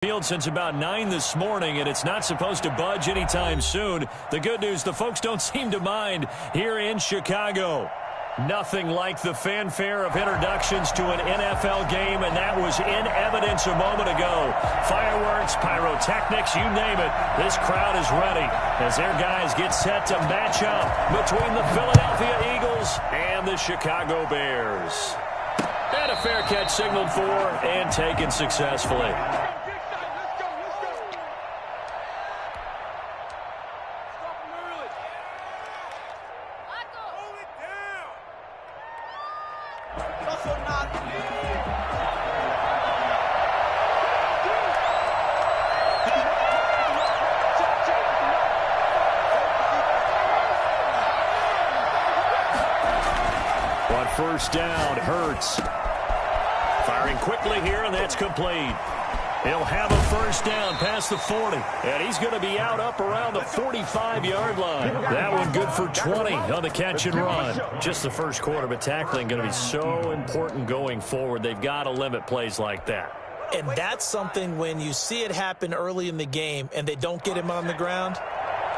Field since about 9 this morning, and it's not supposed to budge anytime soon. The good news, the folks don't seem to mind here in Chicago. Nothing like the fanfare of introductions to an NFL game, and that was in evidence a moment ago. Fireworks, pyrotechnics, you name it. This crowd is ready as their guys get set to match up between the Philadelphia Eagles and the Chicago Bears. And a fair catch signaled for and taken successfully. First down, Hurts. Firing quickly here, and that's complete. He'll have a first down past the 40, and he's going to be out up around the 45-yard line. That one good for 20 on the catch and run. Just the first quarter, but tackling going to be so important going forward. They've got to limit plays like that. And that's something when you see it happen early in the game and they don't get him on the ground,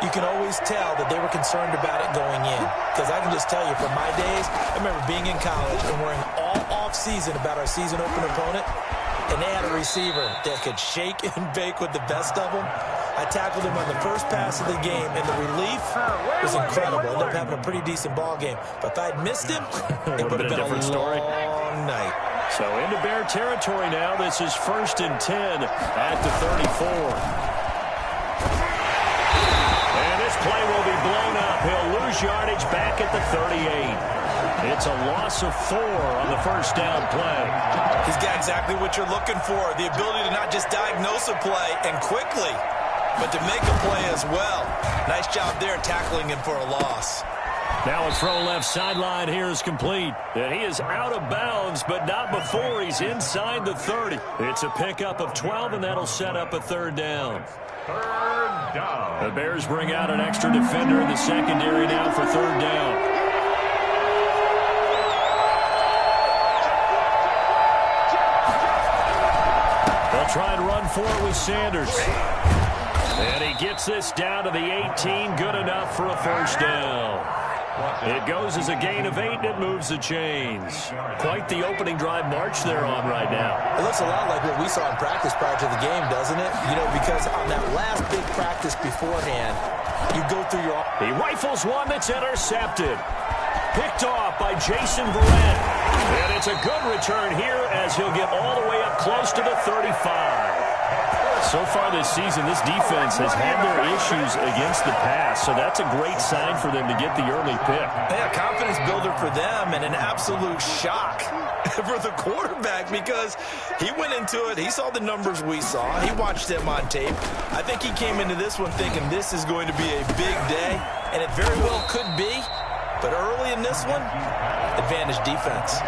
you can always tell that they were concerned about it going in. Because I can just tell you from my days, I remember being in college and worrying all off-season about our season open opponent, and they had a receiver that could shake and bake with the best of them. I tackled him on the first pass of the game, and the relief was incredible. I ended up having a pretty decent ball game. But if I had missed him, it would have been a different story. Long night. So into Bear territory now. This is 1st and 10 at the 34. Play will be blown up. He'll lose yardage back at the 38. It's a loss of 4 on the first down play. He's got exactly what you're looking for, the ability to not just diagnose a play and quickly, but to make a play as well. Nice job there tackling him for a loss. Now a throw left sideline here is complete. And he is out of bounds, but not before he's inside the 30. It's a pickup of 12, and that'll set up a third down. Third down. The Bears bring out an extra defender in the secondary now for third down. They'll try and run for it with Sanders. And he gets this down to the 18, good enough for a first down. It goes as a gain of 8, and it moves the chains. Quite the opening drive march they're on right now. It looks a lot like what we saw in practice prior to the game, doesn't it? You know, because on that last big practice beforehand, you go through your... He rifles one that's intercepted. Picked off by Jason Verrett. And it's a good return here as he'll get all the way up close to the 35. So far this season, this defense has had their issues against the pass, so that's a great sign for them to get the early pick. Yeah, confidence builder for them and an absolute shock for the quarterback because he went into it, he saw the numbers we saw, he watched them on tape. I think he came into this one thinking this is going to be a big day, and it very well could be, but early in this one, advantage defense.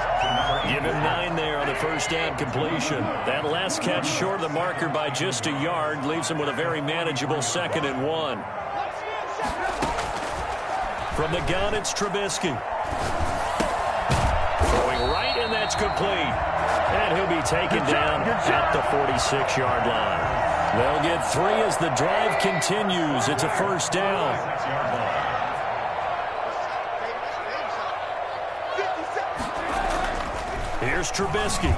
Give him 9 there on the first down completion. That last catch short of the marker by just a yard leaves him with a very manageable 2nd and 1. From the gun, it's Trubisky. Throwing right, and that's complete. And he'll be taken down at the 46-yard line. They'll get 3 as the drive continues. It's a first down. Here's Trubisky.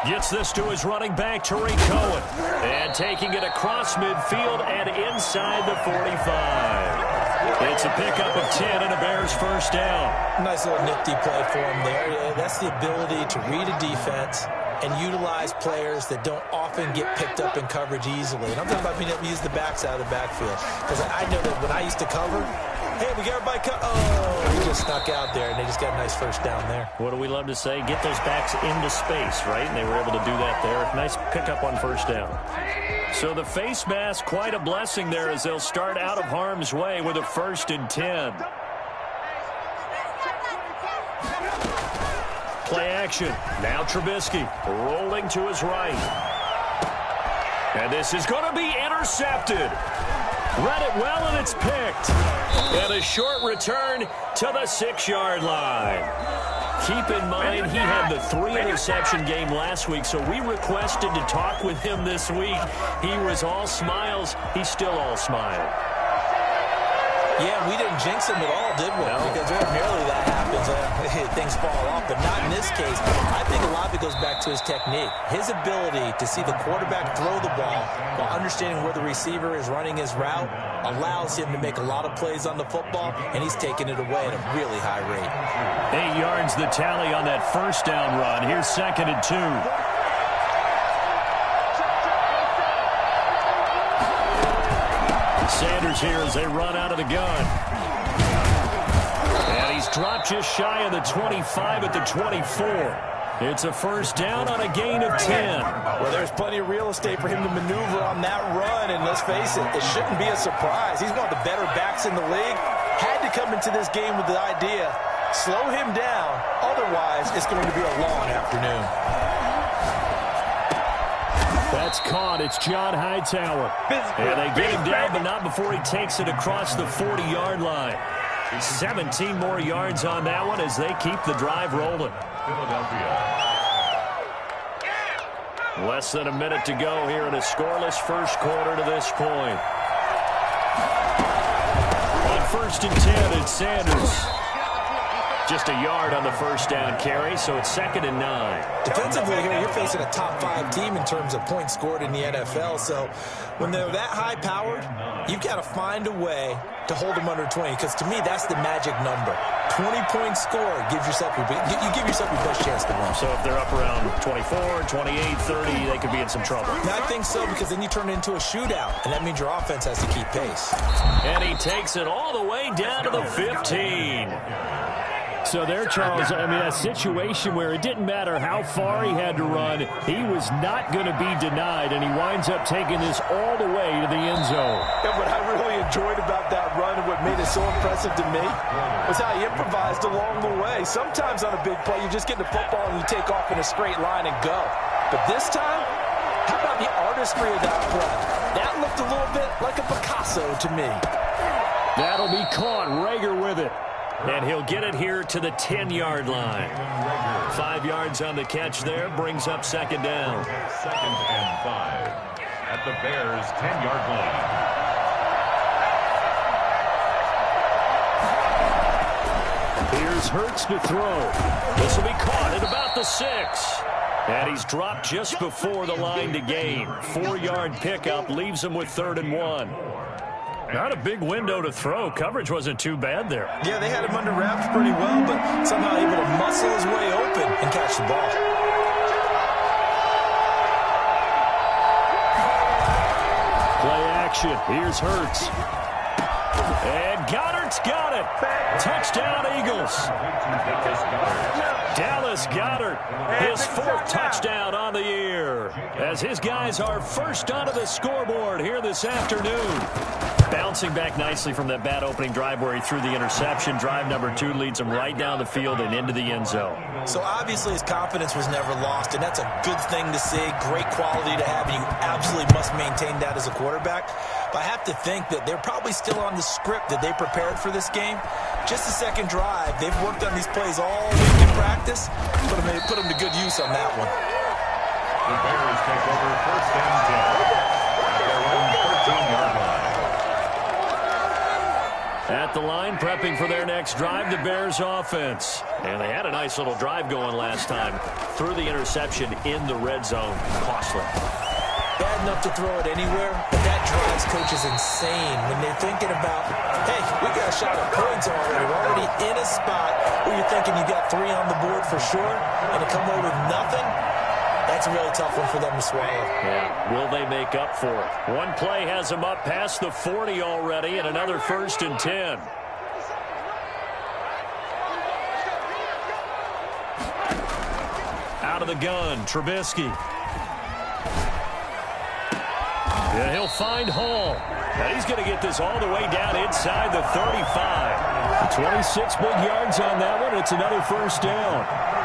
Gets this to his running back, Tariq Cohen. And taking it across midfield and inside the 45. It's a pickup of 10 and a Bears first down. Nice little nifty play for him there. That's the ability to read a defense and utilize players that don't often get picked up in coverage easily. And I'm talking about being able to use the backs out of the backfield. Because I know that when I used to cover, hey, we got everybody cut. Oh, he just snuck out there, and they just got a nice first down there. What do we love to say? Get those backs into space, right? And they were able to do that there. Nice pickup on first down. So the face mask, quite a blessing there as they'll start out of harm's way with a 1st and 10. Play action. Now Trubisky rolling to his right. And this is going to be intercepted. Read it well, and it's picked. And a short return to the 6-yard line. keep in mind he had the 3-interception game last week, so we requested to talk with him this week. He was all smiles. He's still all smile. Yeah, we didn't jinx him at all, did we? No. Because ordinarily that happens. Things fall off, but not in this case. I think a lot of it goes back to his technique. His ability to see the quarterback throw the ball while understanding where the receiver is running his route allows him to make a lot of plays on the football, and he's taking it away at a really high rate. 8 yards the tally on that first down run. Here's 2nd and 2. Sanders here as they run out of the gun. And he's dropped just shy of the 25 at the 24. It's a first down on a gain of 10. Well, there's plenty of real estate for him to maneuver on that run, and let's face it, it shouldn't be a surprise. He's one of the better backs in the league. Had to come into this game with the idea, slow him down, otherwise it's going to be a long afternoon. That's caught. It's John Hightower. And they get him down, but not before he takes it across the 40-yard line. 17 more yards on that one as they keep the drive rolling. Less than a minute to go here in a scoreless first quarter to this point. On 1st and 10, it's Sanders. Just a yard on the first down carry, so it's 2nd and 9. Defensively here, you're facing a top-5 team in terms of points scored in the NFL, so when they're that high-powered, you've got to find a way to hold them under 20, because to me, that's the magic number. 20 points scored gives yourself you give yourself your best chance to win. So if they're up around 24, 28, 30, they could be in some trouble. I think so, because then you turn it into a shootout, and that means your offense has to keep pace. And he takes it all the way down to the 15. So there, Charles, I mean, a situation where it didn't matter how far he had to run, he was not going to be denied, and he winds up taking this all the way to the end zone. And what I really enjoyed about that run and what made it so impressive to me was how he improvised along the way. Sometimes on a big play, you just get the football and you take off in a straight line and go. But this time, how about the artistry of that play? That looked a little bit like a Picasso to me. That'll be caught. Rager with it. And he'll get it here to the 10-yard line. 5 yards on the catch there, brings up 2nd down. 2nd and 5 at the Bears' 10-yard line. Here's Hurts to throw. This will be caught at about the 6. And he's dropped just before the line to gain. 4-yard pickup leaves him with 3rd and 1. Not a big window to throw. Coverage wasn't too bad there. Yeah, they had him under wraps pretty well, but somehow able to muscle his way open and catch the ball. Play action. Here's Hurts. And Goddard's got it. Touchdown, Eagles. Dallas Goedert, his 4th touchdown on the year, as his guys are first onto the scoreboard here this afternoon. Bouncing back nicely from that bad opening drive where he threw the interception. Drive number 2 leads him right down the field and into the end zone. So obviously his confidence was never lost, and that's a good thing to see. Great quality to have, and you absolutely must maintain that as a quarterback. But I have to think that they're probably still on the script that they prepared for this game. Just the second drive. They've worked on these plays all week in practice. Put them to good use on that one. The Bears take over 1st and 10 at their own 13-yard line. At the line, prepping for their next drive, the Bears offense. And they had a nice little drive going last time. Threw the interception in the red zone. Costly. Bad enough to throw it anywhere, but that drives coaches insane when they're thinking about, hey, we got a shot at points already. We're already in a spot where you're thinking you got 3 on the board for sure, and to come away with nothing, that's a really tough one for them to swallow. Yeah. Will they make up for it? One play has them up past the 40 already, and another 1st and 10. Out of the gun, Trubisky. Yeah, he'll find Hall. Now he's going to get this all the way down inside the 35. 26 big yards on that one. It's another first down.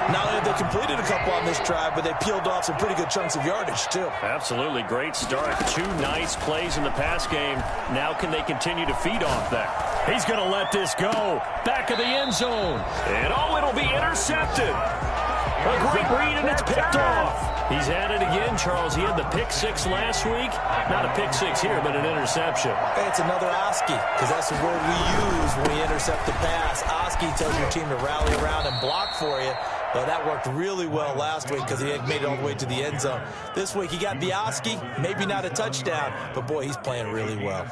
Not only have they completed a couple on this drive, but they peeled off some pretty good chunks of yardage, too. Absolutely. Great start. 2 nice plays in the pass game. Now can they continue to feed off that? He's going to let this go. Back of the end zone. And, it'll be intercepted. A great read, and it's picked off. He's at it again, Charles. He had the pick 6 last week. Not a pick 6 here, but an interception. Hey, it's another Oski, because that's the word we use when we intercept the pass. Oski tells your team to rally around and block for you. Well, that worked really well last week because he had made it all the way to the end zone. This week, he got the Oski, maybe not a touchdown, but, boy, he's playing really well.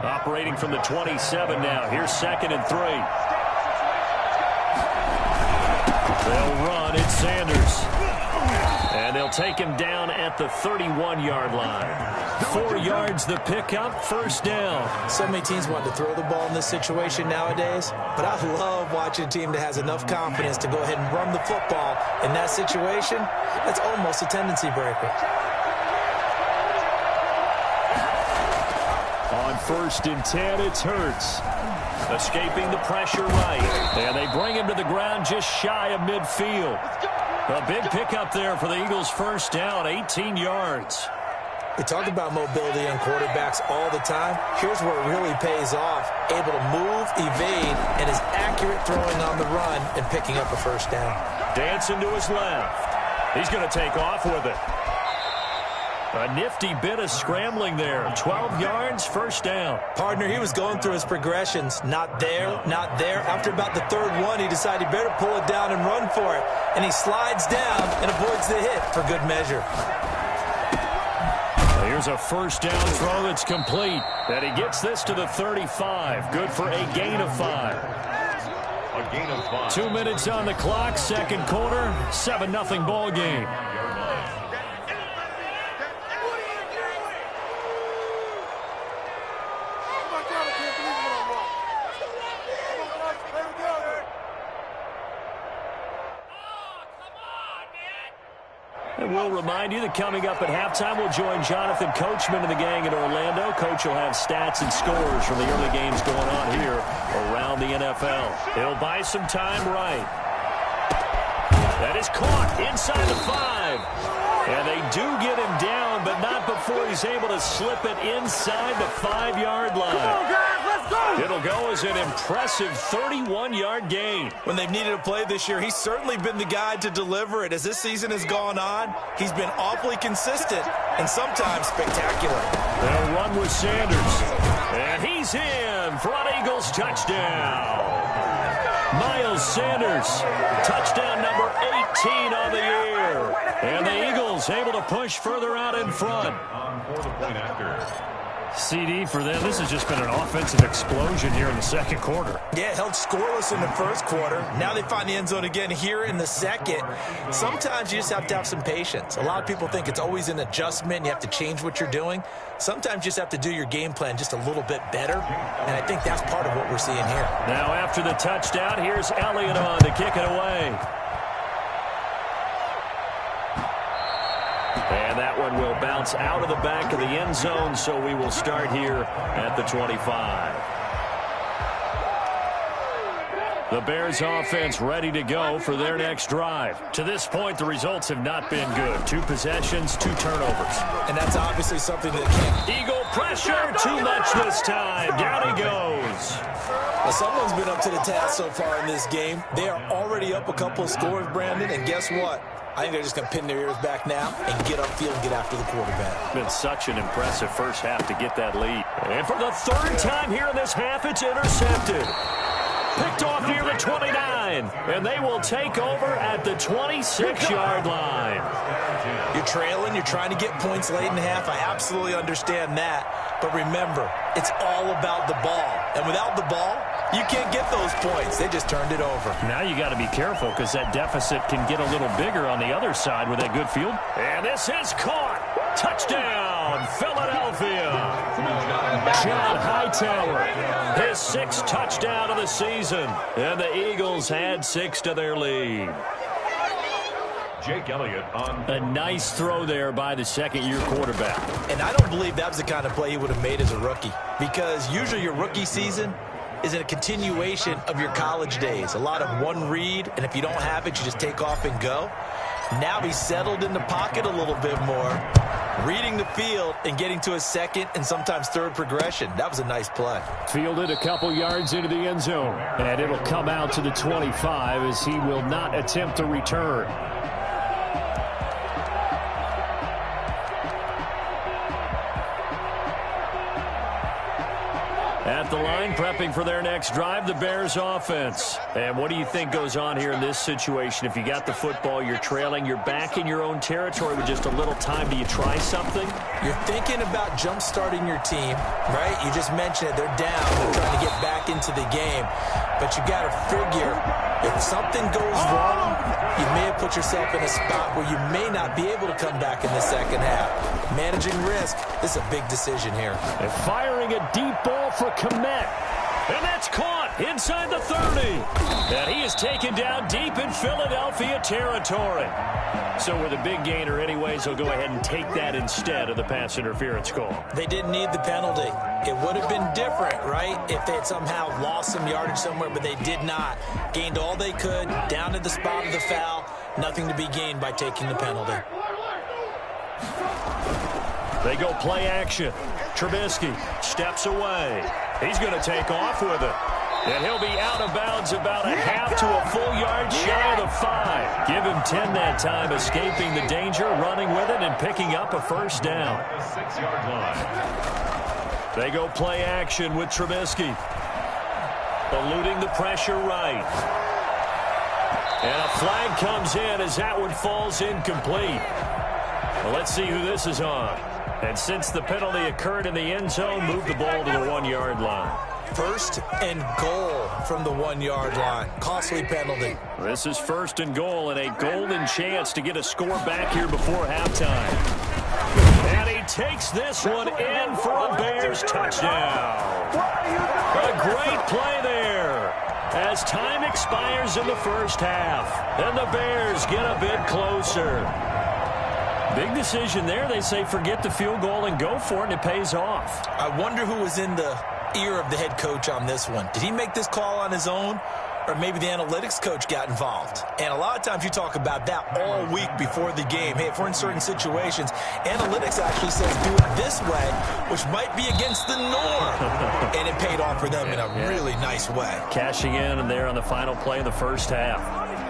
Operating from the 27 now. Here's 2nd and 3. They'll run. It's Sanders. And they'll take him down at the 31-yard line. 4 yards the pickup, 1st down. So many teams want to throw the ball in this situation nowadays, but I love watching a team that has enough confidence to go ahead and run the football. In that situation, that's almost a tendency breaker. On 1st and 10, it's Hurts. Escaping the pressure right. And they bring him to the ground just shy of midfield. A big pickup there for the Eagles' 1st down, 18 yards. We talk about mobility on quarterbacks all the time. Here's where it really pays off. Able to move, evade, and is accurate throwing on the run and picking up a 1st down. Dancing to his left. He's going to take off with it. A nifty bit of scrambling there. 12 yards, 1st down. Partner, he was going through his progressions. Not there, not there. After about the 3rd one, he decided he better pull it down and run for it. And he slides down and avoids the hit for good measure. Here's a 1st down throw that's complete. And he gets this to the 35. Good for a gain of 5. A gain of 5. 2 minutes on the clock, 2nd quarter, 7-0 ball game. And we'll remind you that coming up at halftime, we'll join Jonathan Coachman and the gang in Orlando. Coach will have stats and scores from the early games going on here around the NFL. He'll buy some time right. That is caught inside the 5. And they do get him down, but not before he's able to slip it inside the 5-yard line. Come on, guys, let's go! It'll go as an impressive 31-yard gain. When they've needed a play this year, he's certainly been the guy to deliver it. As this season has gone on, he's been awfully consistent and sometimes spectacular. They'll run with Sanders. And he's in for an Eagles touchdown. Miles Sanders, touchdown number 18 on the year. And the Eagles able to push further out in front. For the point after. CD for them. This has just been an offensive explosion here in the 2nd quarter. Yeah, held scoreless in the 1st quarter. Now they find the end zone again here in the 2nd. Sometimes you just have to have some patience. A lot of people think it's always an adjustment. You have to change what you're doing. Sometimes you just have to do your game plan just a little bit better. And I think that's part of what we're seeing here. Now after the touchdown, here's Elliott on to kick it away. And that one will bounce out of the back of the end zone, so we will start here at the 25. The Bears offense ready to go for their next drive. To this point, the results have not been good. 2 possessions, 2 turnovers. And that's obviously something that can't. Eagle pressure, too much this time. Down he goes. Well, someone's been up to the task so far in this game. They are already up a couple of scores, Brandon, and guess what? I think they're just going to pin their ears back now and get upfield and get after the quarterback. Been such an impressive first half to get that lead. And for the 3rd time here in this half, it's intercepted. Picked off near the 29, and they will take over at the 26-yard line. You're trailing, you're trying to get points late in the half. I absolutely understand that. But remember, it's all about the ball. And without the ball, you can't get those points. They just turned it over. Now you got to be careful because that deficit can get a little bigger on the other side with that good field. And this is caught. Touchdown, Philadelphia. John Hightower, his 6th touchdown of the season. And the Eagles had 6 to their lead. Jake Elliott on. A nice throw there by the 2nd-year quarterback. And I don't believe that was the kind of play he would have made as a rookie. Because usually your rookie season, is a continuation of your college days. A lot of one read, and if you don't have it, you just take off and go. Now he's settled in the pocket a little bit more, reading the field and getting to a second and sometimes third progression. That was a nice play. Fielded a couple yards into the end zone, and it'll come out to the 25 as he will not attempt a return. At the line, prepping for their next drive, the Bears offense. And what do you think goes on here in this situation? If you got the football, you're trailing, you're back in your own territory with just a little time. Do you try something? You're thinking about jump-starting your team, right? You just mentioned it. They're down. They're trying to get back into the game. But you got to figure, if something goes wrong, you may have put yourself in a spot where you may not be able to come back in the second half. Managing risk, this is a big decision here. And firing a deep ball for Kmet. And that's caught inside the 30. And he is taken down deep in Philadelphia territory. So with a big gainer anyways, he'll go ahead and take that instead of the pass interference call. They didn't need the penalty. It would have been different, right, if they had somehow lost some yardage somewhere, but they did not. Gained all they could, down to the spot of the foul. Nothing to be gained by taking the penalty. They go play action. Trubisky steps away. He's going to take off with it. And he'll be out of bounds about a half to a full yard shy of the 5. Give him 10 that time, escaping the danger, running with it, and picking up a first down. 6-yard line. They go play action with Trubisky. Eluding the pressure right. And a flag comes in as that one falls incomplete. Well, let's see who this is on. And since the penalty occurred in the end zone, move the ball to the 1-yard line. First and goal from the 1-yard line. Costly penalty. This is first and goal and a golden chance to get a score back here before halftime. And he takes this one in for a Bears touchdown. A great play there as time expires in the first half. And the Bears get a bit closer. Big decision there. They say forget the field goal and go for it, and it pays off. I wonder who was in the ear of the head coach on this one. Did he make this call on his own? Or maybe the analytics coach got involved. And a lot of times you talk about that all week before the game. Hey, if we're in certain situations, analytics actually says do it this way, which might be against the norm. And it paid off for them in a really nice way. Cashing in and there on the final play of the first half.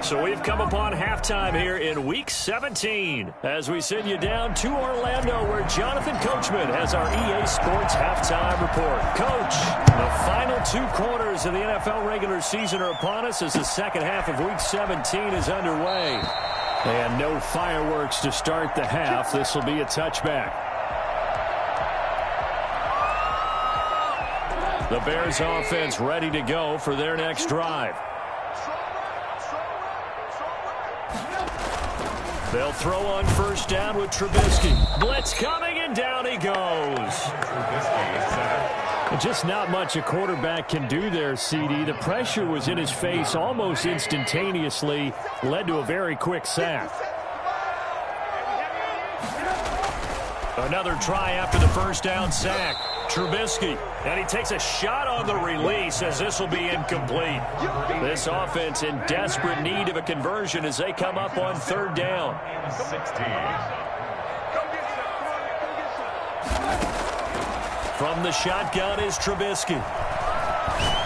So we've come upon halftime here in Week 17 as we send you down to Orlando where Jonathan Coachman has our EA Sports Halftime Report. Coach, the final 2 quarters of the NFL regular season are upon us as the second half of Week 17 is underway. And no fireworks to start the half. This will be a touchback. The Bears offense ready to go for their next drive. They'll throw on first down with Trubisky. Blitz coming, and down he goes. Just not much a quarterback can do there, CD. The pressure was in his face almost instantaneously, led to a very quick sack. Another try after the first down sack. Trubisky, and he takes a shot on the release as this will be incomplete. This offense in desperate need of a conversion as they come up on third down. 16. From the shotgun is Trubisky.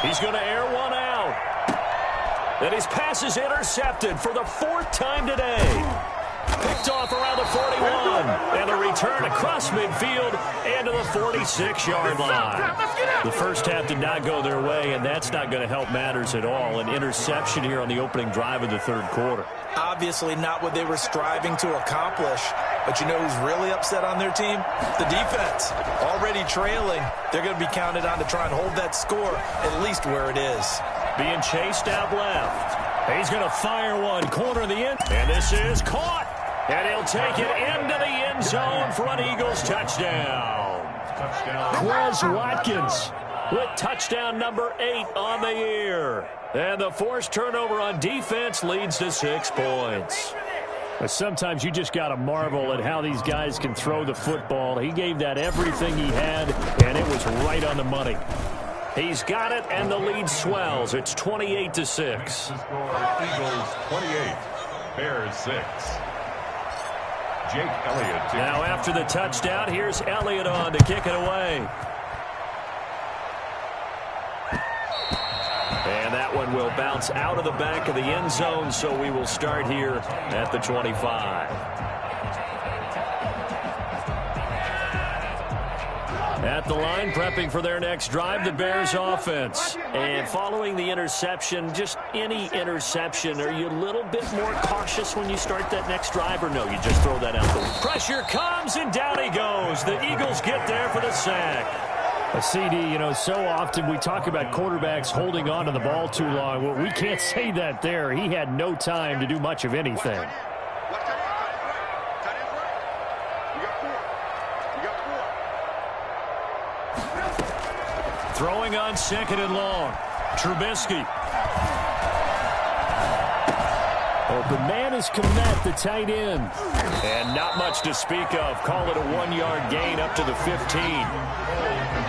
He's going to air one out. And his pass is intercepted for the 4th time today. Picked off around the 41. And a return across midfield and to the 46-yard line. The first half did not go their way, and that's not going to help matters at all. An interception here on the opening drive of the third quarter. Obviously not what they were striving to accomplish. But you know who's really upset on their team? The defense. Already trailing. They're going to be counted on to try and hold that score at least where it is. Being chased out left. He's going to fire one corner of the end. And this is caught. And he'll take it into the end zone for an Eagles touchdown. Quez Watkins with touchdown number 8 on the year. And the forced turnover on defense leads to 6 points. Sometimes you just got to marvel at how these guys can throw the football. He gave that everything he had, and it was right on the money. He's got it, and the lead swells. It's 28-6. The score, Eagles 28, Bears 6. Jake Elliott. Now after the touchdown, here's Elliott on to kick it away. And that one will bounce out of the back of the end zone, so we will start here at the 25. At the line, prepping for their next drive, the Bears offense. And following the interception, just any interception, are you a little bit more cautious when you start that next drive, or no, you just throw that out the window? Pressure comes, and down he goes. The Eagles get there for the sack. A CD, you know, so often we talk about quarterbacks holding on to the ball too long. Well, we can't say that there. He had no time to do much of anything. Throwing on 2nd and long. Trubisky. Open man is Kmet, the tight end. And not much to speak of. Call it a 1-yard gain up to the 15.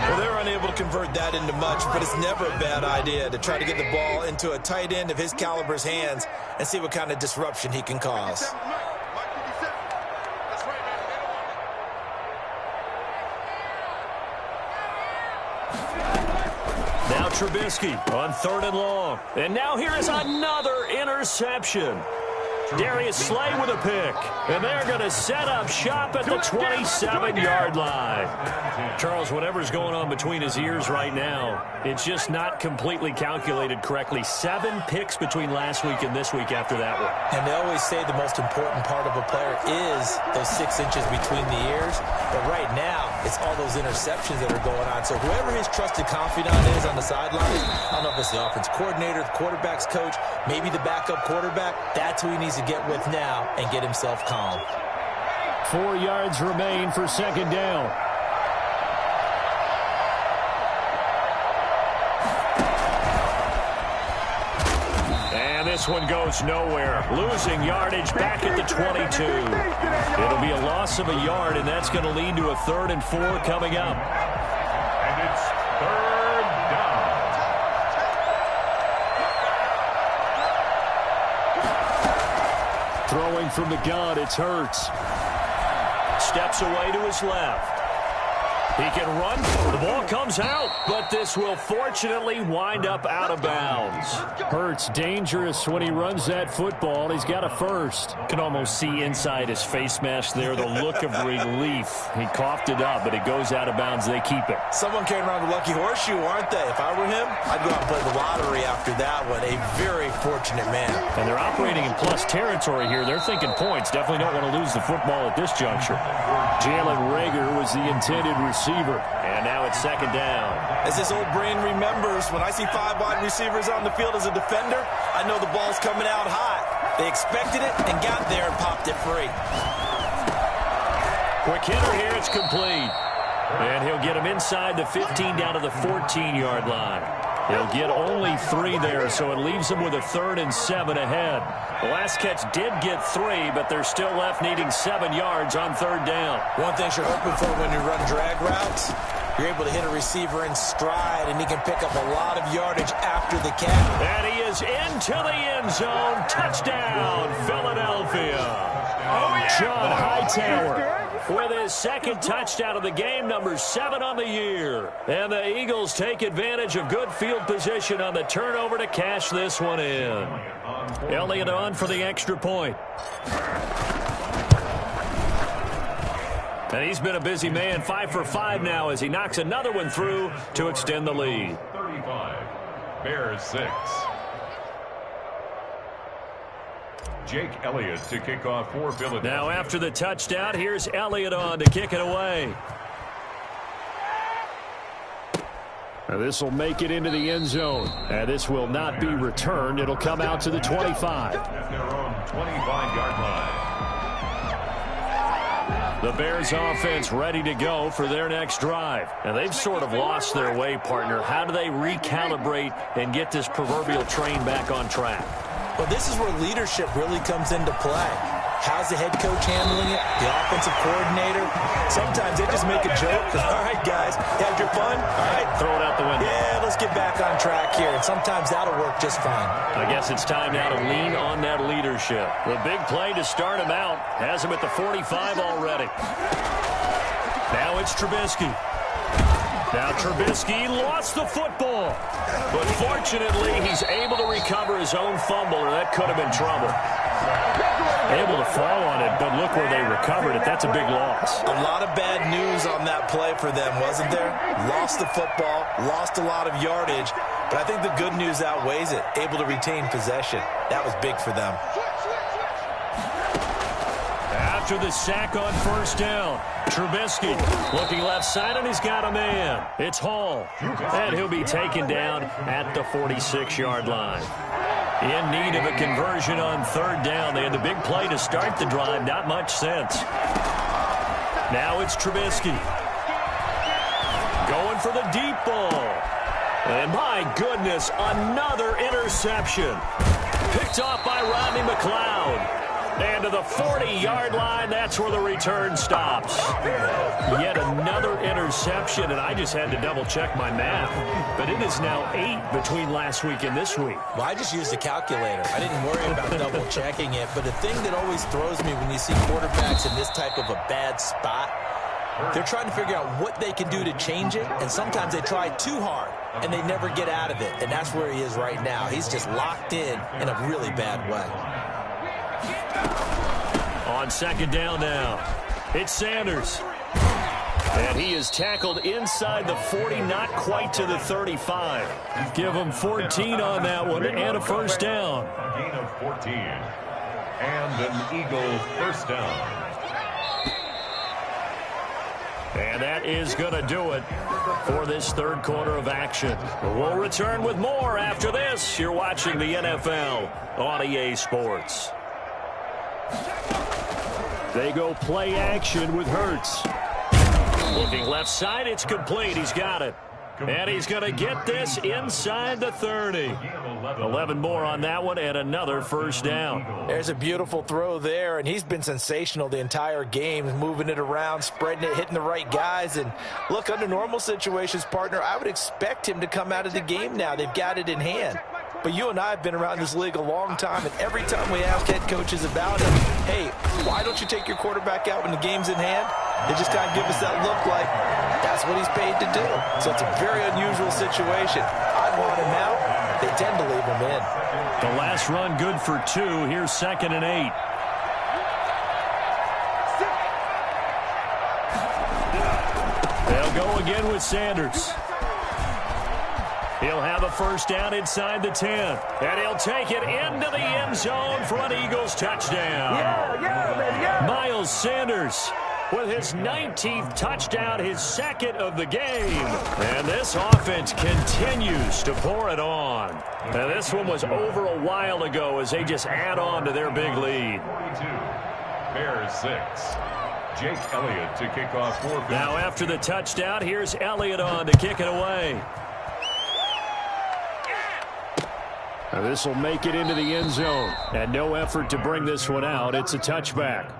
Well, they're unable to convert that into much, but it's never a bad idea to try to get the ball into a tight end of his caliber's hands and see what kind of disruption he can cause. Now Trubisky on 3rd and long. And now here is another interception. Darius Slay with a pick. And they're going to set up shop at the 27-yard line. Charles, whatever's going on between his ears right now, it's just not completely calculated correctly. 7 picks between last week and this week after that one. And they always say the most important part of a player is those 6 inches between the ears. But right now, it's all those interceptions that are going on. So whoever his trusted confidant is on the sidelines, I don't know if it's the offense coordinator, the quarterback's coach, maybe the backup quarterback, that's who he needs to get with now and get himself calm. 4 yards remain for 2nd down. And this one goes nowhere. Losing yardage back at the 22. It'll be a loss of a yard, and that's going to lead to a 3rd and 4 coming up. And it's 3rd down. Throwing from the gun, it's Hurts. Steps away to his left. He can run. The ball comes out, but this will fortunately wind up out of bounds. Hurts dangerous when he runs that football. He's got a first. Can almost see inside his face mask there the look of relief. He coughed it up, but it goes out of bounds. They keep it. Someone came around with lucky horseshoe, aren't they? If I were him, I'd go out and play the lottery after that one. A very fortunate man. And they're operating in plus territory here. They're thinking points. Definitely don't want to lose the football at this juncture. Jalen Reagor was the intended receiver. And now it's 2nd down. As this old brain remembers, when I see 5 wide receivers on the field as a defender, I know the ball's coming out hot. They expected it and got there and popped it free. Quick hitter here. It's complete. And he'll get him inside the 15 down to the 14-yard line. He'll get only 3 there, so it leaves him with a 3rd and 7 ahead. The last catch did get 3, but they're still left needing 7 yards on 3rd down. One thing you're hoping for when you run drag routes, you're able to hit a receiver in stride, and he can pick up a lot of yardage after the catch. And he is into the end zone. Touchdown, Philadelphia. Oh, yeah. John Hightower with his 2nd touchdown of the game, number 7 on the year. And the Eagles take advantage of good field position on the turnover to cash this one in. Elliott on for the extra point. And he's been a busy man, 5 for 5 now as he knocks another one through to extend the lead. 35, Bears 6. Jake Elliott to kick off for Philadelphia. Now after the touchdown, here's Elliott on to kick it away. Now this will make it into the end zone. And this will not be returned. It'll come out to the 25. At their own 25-yard line. The Bears offense ready to go for their next drive. And they've sort of lost their way, partner. How do they recalibrate and get this proverbial train back on track? Well, this is where leadership really comes into play. How's the head coach handling it? The offensive coordinator? Sometimes they just make a joke because, all right, guys, you had your fun? All right. Throw it out the window. Yeah, let's get back on track here. And sometimes that'll work just fine. I guess it's time now to lean on that leadership. The big play to start him out has him at the 45 already. Now it's Trubisky. Now Trubisky lost the football. But fortunately, he's able to recover his own fumble, or that could have been trouble. Able to fall on it, but look where they recovered it. That's a big loss. A lot of bad news on that play for them, wasn't there? Lost the football, lost a lot of yardage, but I think the good news outweighs it. Able to retain possession. That was big for them. After the sack on first down, Trubisky looking left side, and he's got a man. It's Hall, and he'll be taken down at the 46-yard line. In need of a conversion on third down. They had the big play to start the drive. Not much sense. Now it's Trubisky. Going for the deep ball. And my goodness, another interception. Picked off by Rodney McLeod. And to the 40-yard line, that's where the return stops. Yet another interception, and I just had to double-check my math. But it is now 8 between last week and this week. Well, I just used a calculator. I didn't worry about double-checking it. But the thing that always throws me when you see quarterbacks in this type of a bad spot, they're trying to figure out what they can do to change it, and sometimes they try too hard, and they never get out of it. And that's where he is right now. He's just locked in a really bad way. On second down now, it's Sanders. And he is tackled inside the 40, not quite to the 35. Give him 14 on that one and a first down. A gain of 14. And an Eagle first down. And that is going to do it for this third quarter of action. We'll return with more after this. You're watching the NFL on EA Sports. They go play action with Hurts. Looking left side, it's complete. He's got it. And he's going to get this inside the 30. 11 more on that one and another first down. There's a beautiful throw there, and he's been sensational the entire game, moving it around, spreading it, hitting the right guys. And look, under normal situations, partner, I would expect him to come out of the game now. They've got it in hand. But you and I have been around this league a long time, and every time we ask head coaches about it, hey, why don't you take your quarterback out when the game's in hand? They just kind of give us that look like that's what he's paid to do. So it's a very unusual situation. I want him out. They tend to leave him in. The last run good for 2. Here's 2nd and 8. They'll go again with Sanders. He'll have a first down inside the 10. And he'll take it into the end zone for an Eagles touchdown. Miles Sanders with his 19th touchdown, his 2nd of the game. And this offense continues to pour it on. Now, this one was over a while ago as they just add on to their big lead. 42. Bears 6. Jake Elliott to kick off 4. Now, after the touchdown, here's Elliott on to kick it away. Now, this will make it into the end zone. And no effort to bring this one out. It's a touchback.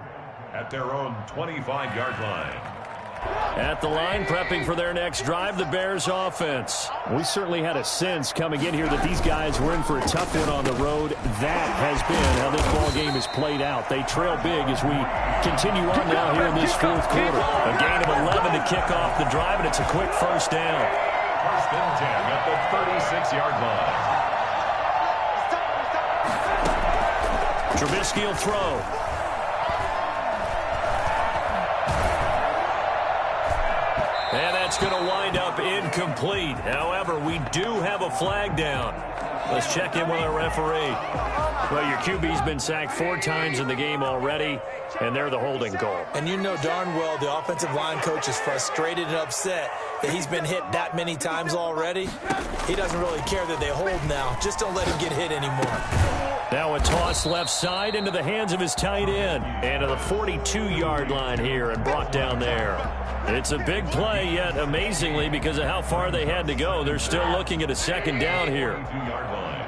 At their own 25-yard line. At the line, prepping for their next drive, the Bears offense. We certainly had a sense coming in here that these guys were in for a tough one on the road. That has been how this ball game is played out. They trail big as we continue on now here in this fourth quarter. A gain of 11 to kick off the drive, and it's a quick first down. First and 10 at the 36-yard line. Trubisky will throw. And that's going to wind up incomplete. However, we do have a flag down. Let's check in with our referee. Well, your QB's been sacked 4 times in the game already, and they're the holding goal. And you know darn well the offensive line coach is frustrated and upset that he's been hit that many times already. He doesn't really care that they hold now. Just don't let him get hit anymore. Now a toss left side into the hands of his tight end. And to the 42-yard line here and brought down there. It's a big play, yet amazingly, because of how far they had to go, they're still looking at a second down here. 2-yard line.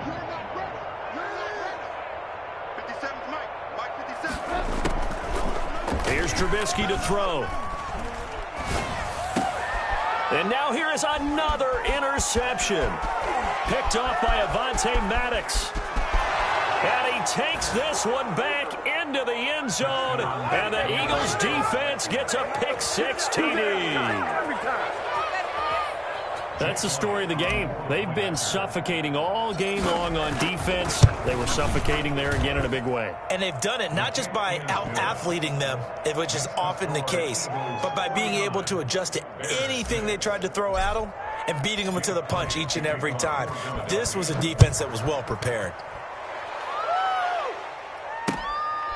57 Mike. Mike 57. Trubisky to throw. And now here is another interception. Picked off by Avonte Maddox. And he takes this one back into the end zone. And the Eagles defense gets a pick six TD. That's the story of the game. They've been suffocating all game long on defense. They were suffocating there again in a big way. And they've done it not just by out-athleting them, which is often the case, but by being able to adjust to anything they tried to throw at them and beating them to the punch each and every time. This was a defense that was well prepared.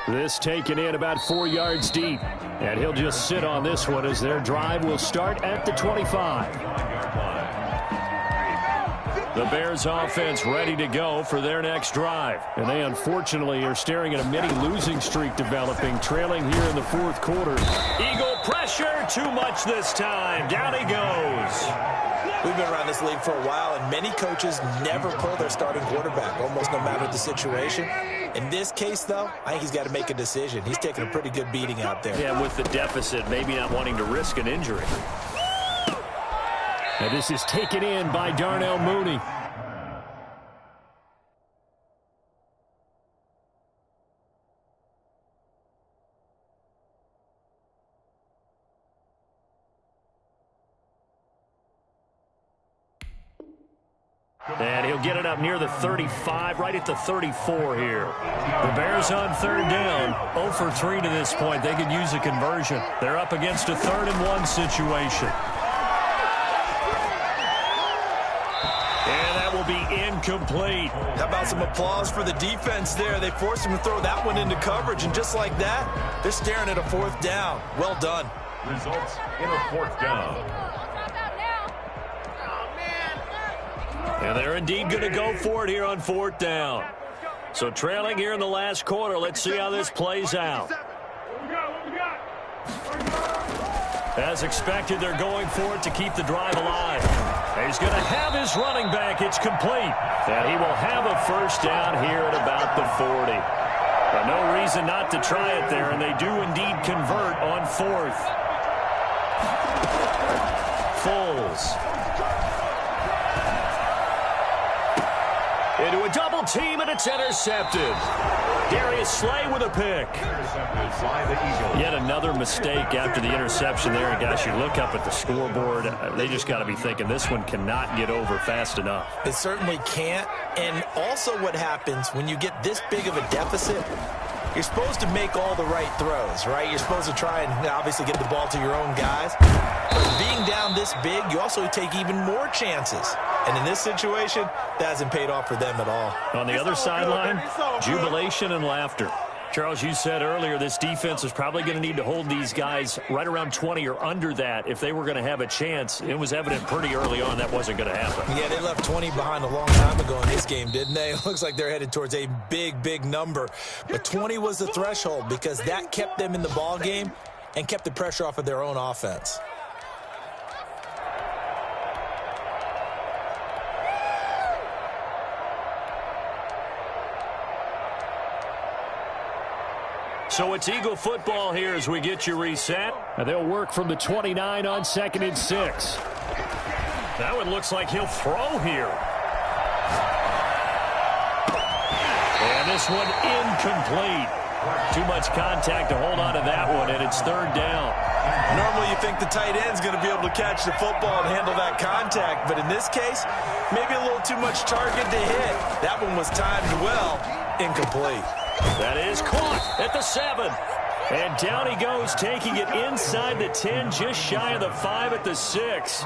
This taken in about 4 yards deep. And he'll just sit on this one as their drive will start at the 25. The Bears offense ready to go for their next drive. And they unfortunately are staring at a mini losing streak developing, trailing here in the fourth quarter. Eagle pressure, too much this time. Down he goes. We've been around this league for a while, and many coaches never pull their starting quarterback, almost no matter the situation. In this case, though, I think he's got to make a decision. He's taking a pretty good beating out there. Yeah, with the deficit, maybe not wanting to risk an injury. And this is taken in by Darnell Mooney. And he'll get it up near the 35, right at the 34 here. The Bears on third down, 0 for 3 to this point. They could use a conversion. They're up against a 3rd-and-1 situation. And that will be incomplete. How about some applause for the defense there? They forced him to throw that one into coverage, and just like that, they're staring at a 4th down. Well done. Results in a 4th down. And they're indeed going to go for it here on 4th down. So trailing here in the last quarter. Let's see how this plays out. As expected, they're going for it to keep the drive alive. He's going to have his running back. It's complete. And he will have a 1st down here at about the 40. But no reason not to try it there, and they do indeed convert on 4th. Foles. Into a double team, and it's intercepted. Darius Slay with a pick. Intercepted by the Eagles. Yet another mistake after the interception there. And gosh, you look up at the scoreboard, they just got to be thinking this one cannot get over fast enough. It certainly can't. And also what happens when you get this big of a deficit, you're supposed to make all the right throws, right? You're supposed to try and obviously get the ball to your own guys. But being down this big, you also take even more chances. And in this situation, that hasn't paid off for them at all. On the other sideline, jubilation and laughter. Charles, you said earlier this defense is probably going to need to hold these guys right around 20 or under that if they were going to have a chance. It was evident pretty early on that wasn't going to happen. Yeah, they left 20 behind a long time ago in this game, didn't they? It looks like they're headed towards a big, big number. But 20 was the threshold because that kept them in the ball game and kept the pressure off of their own offense. So it's Eagle football here as we get you reset. And they'll work from the 29 on 2nd and 6. That one looks like he'll throw here. And this one incomplete. Too much contact to hold on to that one, and it's 3rd down. Normally you think the tight end's going to be able to catch the football and handle that contact, but in this case, maybe a little too much target to hit. That one was timed well, incomplete. That is caught at the 7. And down he goes, taking it inside the 10, just shy of the 5 at the 6.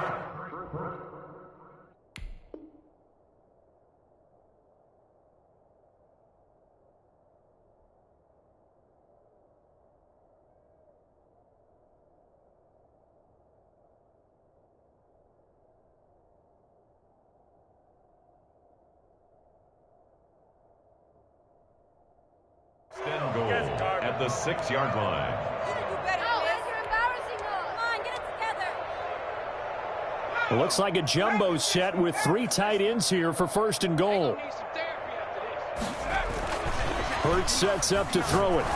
Goal at the 6-yard line. It looks like a jumbo set with 3 tight ends here for 1st and goal. Hurts sets up to throw it.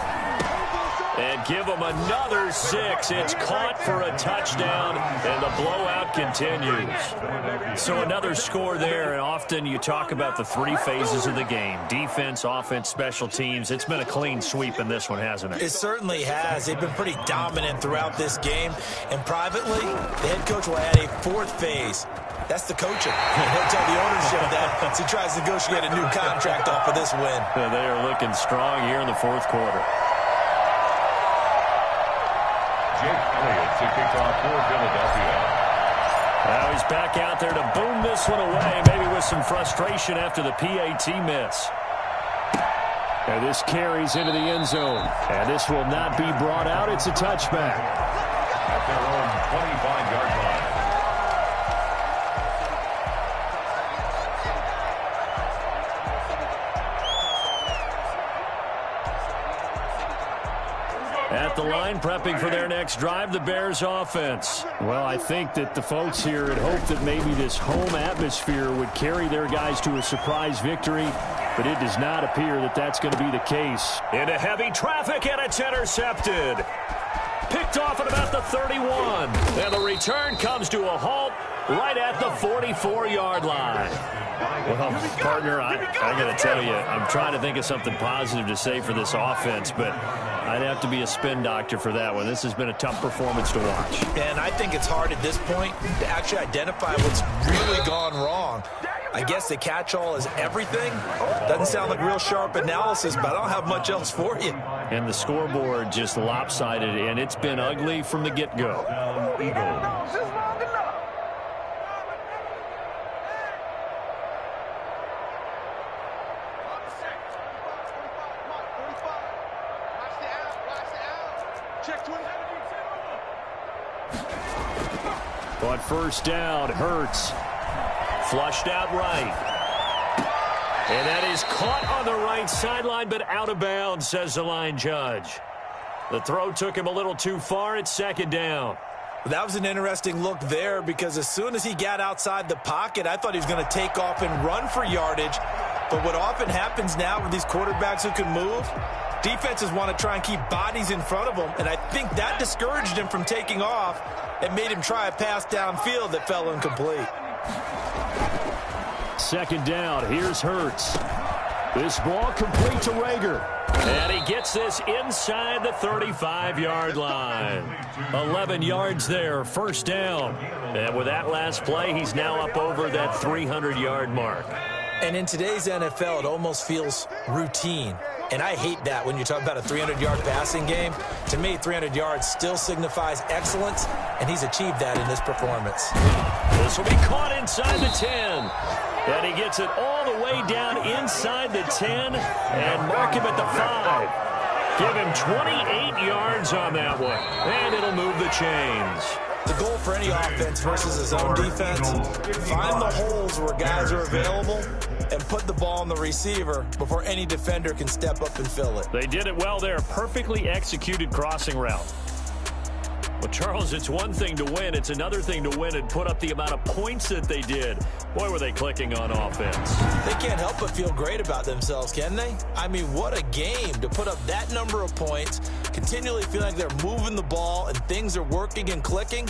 And give them another 6. It's caught for a touchdown, and the blowout continues. So another score there, and often you talk about the 3 phases of the game: defense, offense, special teams. It's been a clean sweep in this one, hasn't it? It certainly has. They've been pretty dominant throughout this game. And privately, the head coach will add a 4th phase. That's the coaching. He'll tell the ownership that as he tries to negotiate a new contract off of this win. They are looking strong here in the 4th quarter. Jake Elliott to kick off for Philadelphia. Now he's back out there to boom this one away, maybe with some frustration after the PAT miss. And this carries into the end zone. And this will not be brought out. It's a touchback. At their own 25-yard line. At the line, prepping for their next drive, the Bears offense. Well, I think that the folks here had hoped that maybe this home atmosphere would carry their guys to a surprise victory, but it does not appear that that's going to be the case. Into heavy traffic, and it's intercepted. Picked off at about the 31. And the return comes to a halt right at the 44-yard line. Well, partner, I got to tell you, I'm trying to think of something positive to say for this offense, but I'd have to be a spin doctor for that one. This has been a tough performance to watch. And I think it's hard at this point to actually identify what's really gone wrong. I guess the catch-all is everything. Doesn't sound like real sharp analysis, but I don't have much else for you. And the scoreboard just lopsided, and it's been ugly from the get-go. Eagles. On first down, Hurts. Flushed out right. And that is caught on the right sideline, but out of bounds, says the line judge. The throw took him a little too far. It's 2nd down. That was an interesting look there because as soon as he got outside the pocket, I thought he was going to take off and run for yardage. But what often happens now with these quarterbacks who can move, defenses want to try and keep bodies in front of them, and I think that discouraged him from taking off and made him try a pass downfield that fell incomplete. 2nd down, here's Hurts. This ball complete to Rager. And he gets this inside the 35-yard line. 11 yards there, 1st down. And with that last play, he's now up over that 300-yard mark. And in today's NFL, it almost feels routine. And I hate that when you talk about a 300-yard passing game. To me, 300 yards still signifies excellence, and he's achieved that in this performance. This will be caught inside the 10. And he gets it all the way down inside the 10 and mark him at the 5. Give him 28 yards on that one, and it'll move the chains. The goal for any offense versus his own defense, find the holes where guys are available and put the ball on the receiver before any defender can step up and fill it. They did it well there. Perfectly executed crossing route. Well, Charles, it's one thing to win. It's another thing to win and put up the amount of points that they did. Boy, were they clicking on offense. They can't help but feel great about themselves, can they? I mean, what a game to put up that number of points, continually feel like they're moving the ball and things are working and clicking.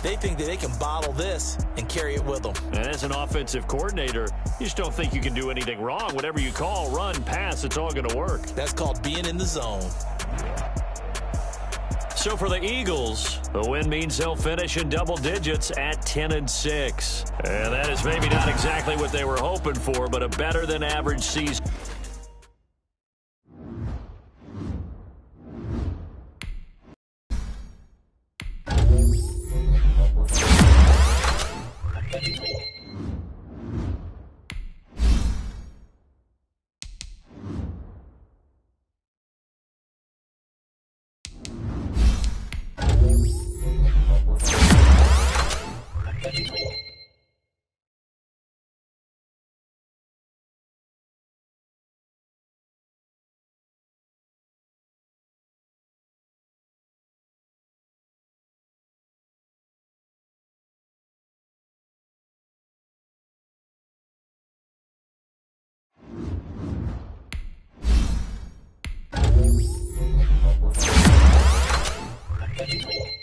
They think that they can bottle this and carry it with them. And as an offensive coordinator, you just don't think you can do anything wrong. Whatever you call, run, pass, it's all going to work. That's called being in the zone. So for the Eagles, the win means they'll finish in double digits at 10-6. And that is maybe not exactly what they were hoping for, but a better than average season. 10.